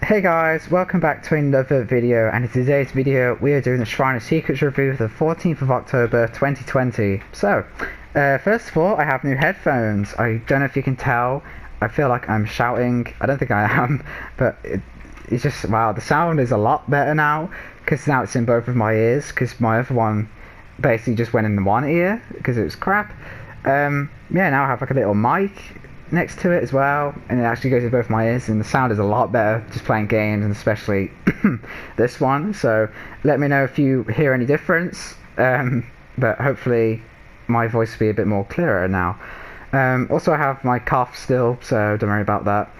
Hey guys, welcome back to another video, and in today's video we are doing the Shrine of Secrets review for the 14th of October 2020. So, first of all, I have new headphones. I don't know if you can tell, I feel like I'm shouting. I don't think I am, but it's just, wow, the sound is a lot better now, because now it's in both of my ears, because my other one basically just went in the one ear, because it was crap. Yeah, now I have like a little mic next to it as well, and it actually goes in both my ears, and the sound is a lot better just playing games, and especially this one. So let me know if you hear any difference, but hopefully my voice will be a bit more clearer now. Also, I have my cough still, so don't worry about that.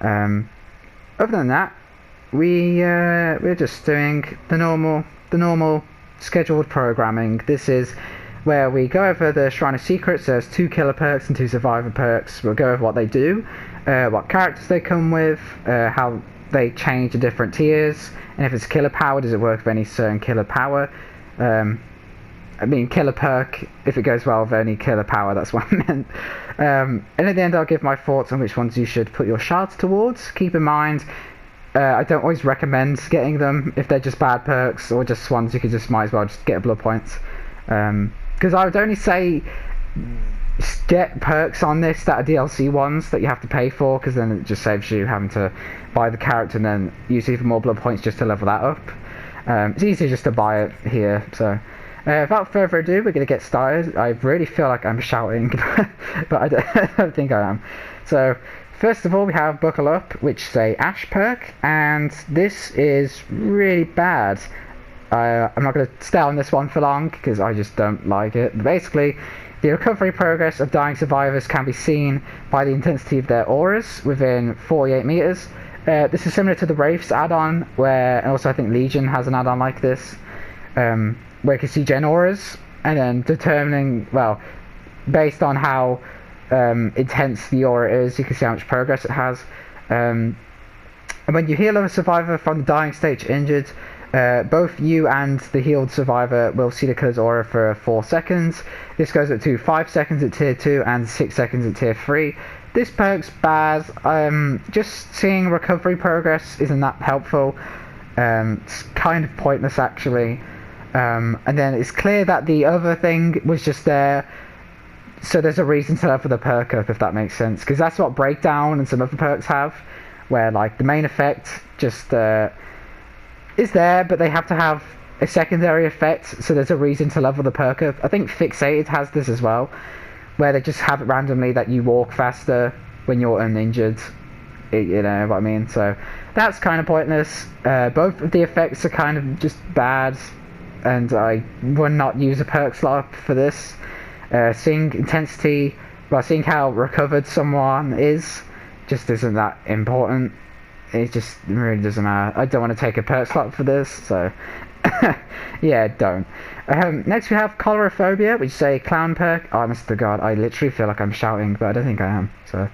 Other than that, we're just doing the normal scheduled programming. This is where we go over the Shrine of Secrets. There's 2 killer perks and 2 survivor perks. We'll go over what they do, what characters they come with, how they change to different tiers, and if it's killer power, does it work with any certain killer power. I mean killer perk, if it goes well with any killer power, that's what I meant. And at the end I'll give my thoughts on which ones you should put your shards towards. Keep in mind, I don't always recommend getting them if they're just bad perks, or just ones you could just might as well just get blood points. Because I would only say get perks on this that are DLC ones that you have to pay for, because then it just saves you having to buy the character and then use even more blood points just to level that up. It's easier just to buy it here. So without further ado, we're going to get started. I really feel like I'm shouting, but I don't think I am. So first of all, we have Buckle Up, which is a Ash perk, and this is really bad. I'm not going to stay on this one for long because I just don't like it. But basically, the recovery progress of dying survivors can be seen by the intensity of their auras within 48 meters. This is similar to the Wraiths add-on, and also I think Legion has an add-on like this, where you can see gen auras, and then determining, well, based on how intense the aura is, you can see how much progress it has. And when you heal a survivor from the dying stage injured, both you and the healed survivor will see the killer's aura for 4 seconds. This goes up to 5 seconds at tier 2 and 6 seconds at tier 3. This perk's bad. Just seeing recovery progress isn't that helpful. It's kind of pointless actually. And then it's clear that the other thing was just there, so there's a reason to level the perk up, if that makes sense. Because that's what Breakdown and some other perks have, where like the main effect just is there, but they have to have a secondary effect, so there's a reason to level the perk up. I think Fixated has this as well, where they just have it randomly that you walk faster when you're uninjured, you know what I mean. So that's kind of pointless. Both of the effects are kind of just bad, and I would not use a perk slot for this. Seeing intensity, well, seeing how recovered someone is just isn't that important. It just really doesn't matter. I don't want to take a perk slot for this, so yeah, don't. Next we have Colorophobia, which is a clown perk. Oh, honest to God, I literally feel like I'm shouting, but I don't think I am. So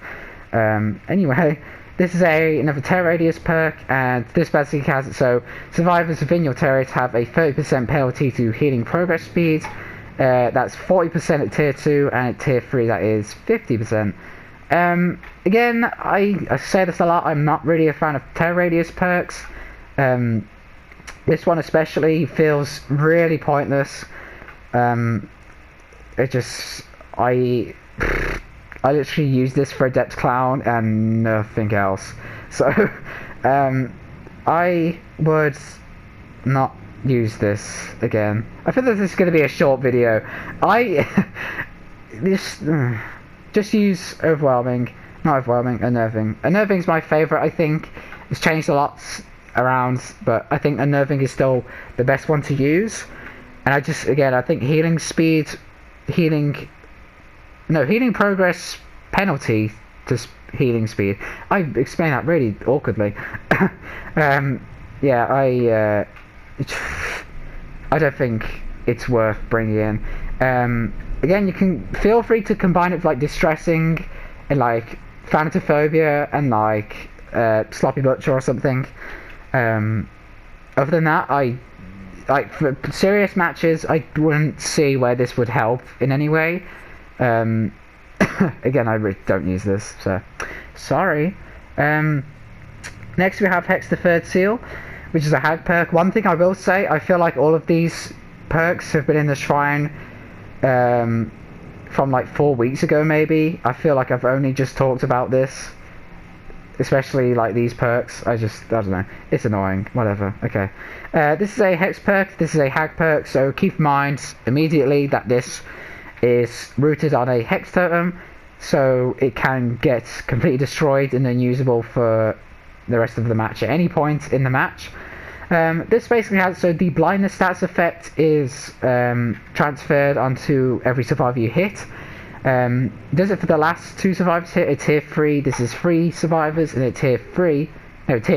anyway, this is another tear radius perk, and this basically has it so survivors within your tear radius have a 30% penalty to healing progress speed. That's 40% at tier 2, and at tier 3 that is 50%. Again, I say this a lot, I'm not really a fan of tear radius perks. This one especially feels really pointless. It just, I literally use this for Adept Clown and nothing else. So, I would not use this again. I feel that this is going to be a short video. Just use Unnerving. Unnerving's my favourite, I think. It's changed a lot around, but I think Unnerving is still the best one to use. And I think healing progress penalty to healing speed. I explained that really awkwardly. Yeah, I don't think it's worth bringing in. Again, you can feel free to combine it with like Distressing and like Thanatophobia and like Sloppy Butcher or something. Other than that, for serious matches, I wouldn't see where this would help in any way. Again, I really don't use this, so sorry. Next we have Hex the Third Seal, which is a hag perk. One thing I will say, I feel like all of these perks have been in the shrine from like 4 weeks ago maybe. I feel like I've only just talked about this, especially like these perks. I don't know, it's annoying, whatever. Okay, this is a hex perk, this is a hag perk, so keep in mind immediately that this is rooted on a hex totem, so it can get completely destroyed and unusable for the rest of the match at any point in the match. This basically has, so the blindness stats effect is transferred onto every survivor you hit. Does it for the last 2 survivors hit at tier 3, this is 3 survivors, and at tier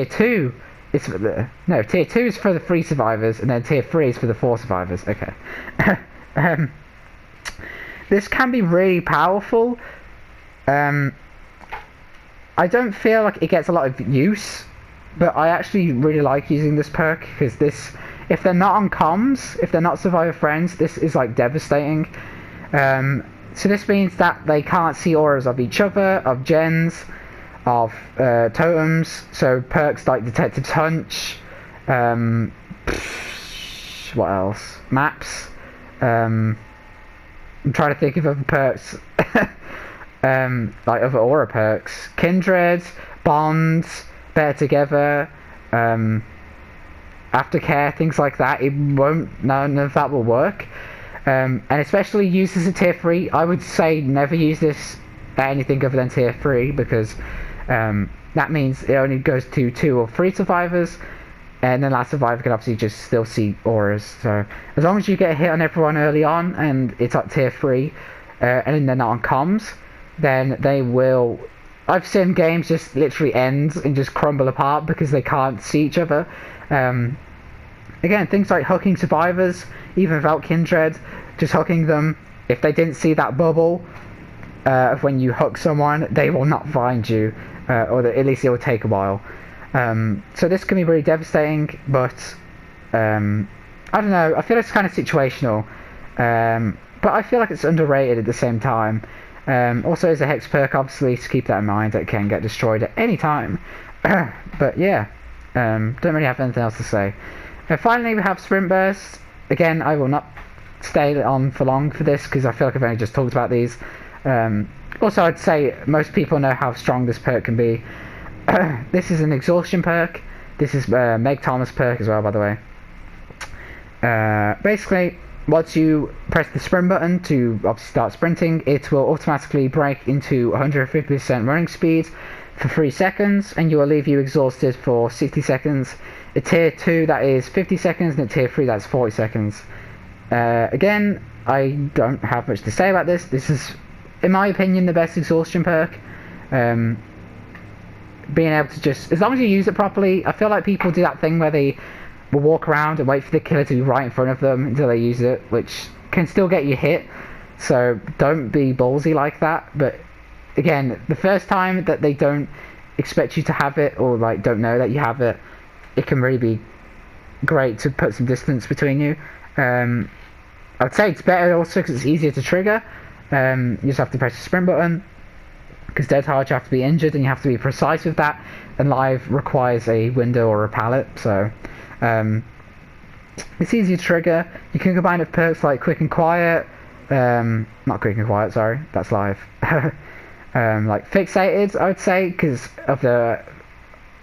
2 is for the, no, tier 2 is for the 3 survivors, and then tier 3 is for the 4 survivors, okay. This can be really powerful. I don't feel like it gets a lot of use, but I actually really like using this perk, because this, if they're not on comms, if they're not survivor friends, this is like devastating. So this means that they can't see auras of each other, of gens, of totems, so perks like Detective's Hunch, what else? Maps. I'm trying to think of other perks. Like other aura perks. Kindred, Bonds, Better Together, Aftercare, things like that. None of that will work. And especially used as a tier 3, I would say never use this at anything other than tier 3, because that means it only goes to 2 or 3 survivors, and then that survivor can obviously just still see auras. So as long as you get a hit on everyone early on and it's at tier 3, and they're not on comms, then they will... I've seen games just literally end and just crumble apart because they can't see each other. Again, things like hooking survivors, even without Kindred, just hooking them. If they didn't see that bubble of when you hook someone, they will not find you, or at least it will take a while. So this can be really devastating, but I don't know, I feel it's kind of situational, but I feel like it's underrated at the same time. Also as a hex perk, obviously, to keep that in mind, it can get destroyed at any time. But yeah, don't really have anything else to say. Finally we have Sprint Burst. Again, I will not stay on for long for this because I feel like I've only just talked about these. Also, I'd say most people know how strong this perk can be. This is an exhaustion perk. This is Meg Thomas perk as well, by the way. Basically, once you press the sprint button to obviously start sprinting, it will automatically break into 150% running speed for 3 seconds, and it will leave you exhausted for 60 seconds. At tier 2 that is 50 seconds, and at tier 3 that's 40 seconds. Again, I don't have much to say about this. This is, in my opinion, the best exhaustion perk. Being able to just, as long as you use it properly, I feel like people do that thing where they will walk around and wait for the killer to be right in front of them until they use it, which can still get you hit, so don't be ballsy like that. But again, the first time that they don't expect you to have it, or like don't know that you have it, it can really be great to put some distance between you. I would say it's better also because it's easier to trigger. You just have to press the sprint button, because Dead Hard you have to be injured and you have to be precise with that, and live requires a window or a pallet, so it's easy to trigger. You can combine it with perks like Quick and Quiet, not Quick and Quiet, sorry, that's live. Like Fixated, I would say, because of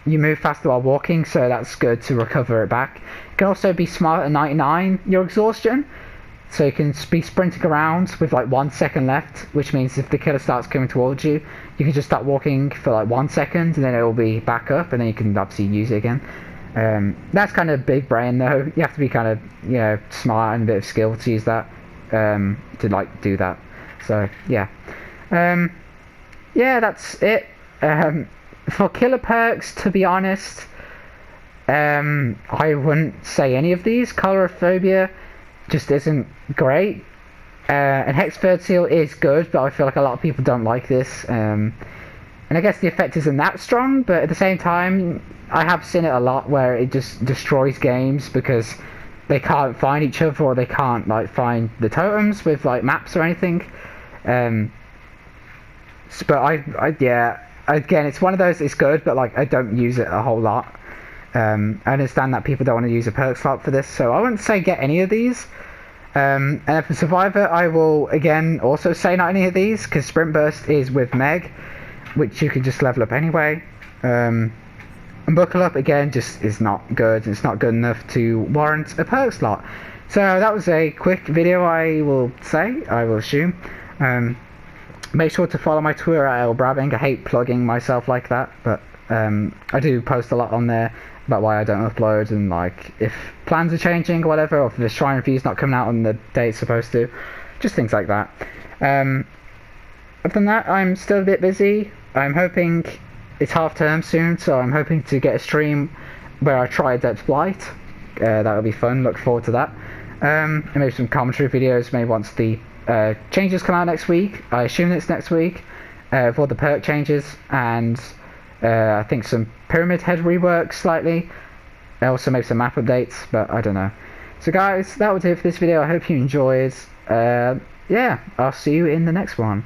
you move faster while walking, so that's good to recover it back. You can also be smart at 99 your exhaustion, so you can be sprinting around with like 1 second left, which means if the killer starts coming towards you, you can just start walking for like 1 second, and then it will be back up, and then you can obviously use it again. That's kind of big brain though. You have to be kind of, you know, smart and a bit of skill to use that, to like do that. So yeah, yeah, that's it. For killer perks, to be honest, I wouldn't say any of these. Colorophobia just isn't great, and Hex Third Seal is good, but I feel like a lot of people don't like this. And I guess the effect isn't that strong, but at the same time, I have seen it a lot where it just destroys games because they can't find each other, or they can't like find the totems with like maps or anything. But yeah, again, it's one of those, it's good, but like I don't use it a whole lot. I understand that people don't want to use a perk slot for this, so I wouldn't say get any of these. And for Survivor, I will again also say not any of these, because Sprint Burst is with Meg, which you can just level up anyway. And Buckle Up again just is not good. It's not good enough to warrant a perk slot. So that was a quick video, I will assume. Make sure to follow my Twitter at @elbrabbing. I hate plugging myself like that, but I do post a lot on there about why I don't upload, and like if plans are changing or whatever, or if the Shrine Review's not coming out on the day it's supposed to, just things like that. Other than that, I'm still a bit busy. I'm hoping it's half term soon, so I'm hoping to get a stream where I try Adept Flight. That'll be fun, look forward to that. And maybe some commentary videos, maybe once the changes come out next week. I assume it's next week, for the perk changes, and I think some Pyramid Head rework slightly. Also maybe some map updates, but I don't know. So guys, that was it for this video. I hope you enjoyed. Yeah, I'll see you in the next one.